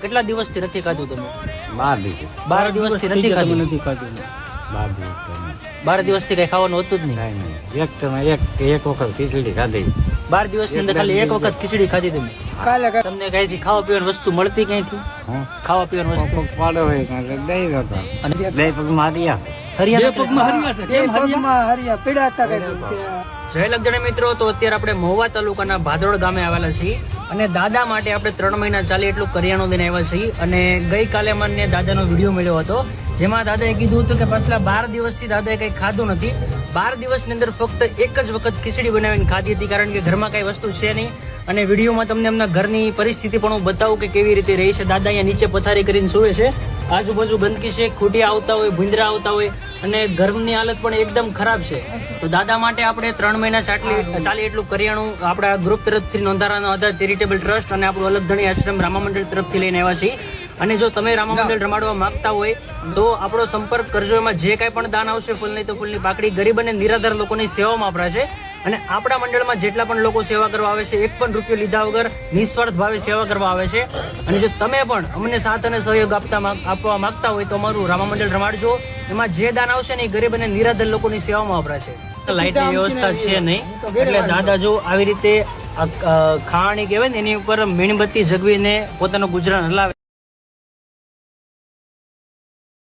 કેટલા દિવસથી નથી ખાધું તમે? 12 દિવસ 12 દિવસથી નથી ખાધું. 12 દિવસ 12 દિવસથી કઈ ખાવાનું હોતું જ નહીં. કાંઈ નહીં. એક વખત ખીચડી ખાધી. 12 દિવસની અંદર ખાલી એક વખત ખીચડી ખાધી તમે. તમને કઈથી ખાવા પીવાની વસ્તુ મળતી ક્યાંથી? હા ખાવા પીવાની વસ્તુ પાડો હોય કાં તો દહીં હતા. અને બે પગમાં હાર્યા. જય લગજણે મિત્રો, તો અત્યારે આપણે મહુવા તાલુકાના ભાદરોડ ગામે આવેલા છીએ અને દાદા માટે આપણે 3 મહિના ચાલે એટલું કરિયાણું લઈને આવ્યા છીએ. અને ગઈકાલે મને દાદાનો વિડીયો મળ્યો હતો, જેમાં દાદાએ કીધું હતું કે પાછલા 12 દિવસથી દાદાએ કંઈ ખાધું નથી. 12 દિવસની અંદર ફક્ત એક જ વખત ખીચડી બનાવીને ખાધી હતી, કારણ કે ઘરમાં કઈ વસ્તુ છે નહીં. અને વિડીયોમાં તમને એમના ઘરની પરિસ્થિતિ પણ હું બતાવું કે કેવી રીતે રહી છે. દાદા અહીંયા નીચે પથારી કરીને સૂવે છે, આજુબાજુ ગંદકી છે, ખૂટિયા આવતા હોય, ભૂંદરા આવતા હોય અને ઘરની હાલત પણ એકદમ ખરાબ છે. તો દાદા માટે આપણે 3 મહિના ચાલે એટલું કરિયાણું આપણા ગ્રુપ તરફથી નોંધારાનો આધાર ચેરિટેબલ ટ્રસ્ટ અને આપણું અલગધણી આશ્રમ રામા મંડળ તરફથી લઈને આવ્યા છીએ. અને જો તમે રામા મંડળ રમાડવા માંગતા હોય તો આપણો સંપર્ક કરજો. એમાં જે કાંઈ પણ દાન આવશે, ફૂલ નહીં તો ફૂલની પાકડી, ગરીબ અને નિરાધાર લોકોની સેવામાં વપરાશે. અને આપણા મંડળમાં જેટલા પણ લોકો સેવા કરવા આવે છે, 1 પણ રૂપિયો લીધા વગર નિસ્વાર્થ ભાવે સેવા કરવા આવે છે. અને જો તમે પણ અમને સાથ અને સહયોગ આપવા માંગતા હોય તો અમારું રામા મંડળ રમાડજો. એમાં જે દાન આવશે ને એ ગરીબ અને નિરાધાર લોકોની સેવામાં વપરાશે. લાઇટની વ્યવસ્થા છે નહીં, એટલે દાદા જો આવી રીતે ખાવાની કહેવાય ને એની ઉપર મીણબત્તી જગવીને પોતાનું ગુજરાન હલાવે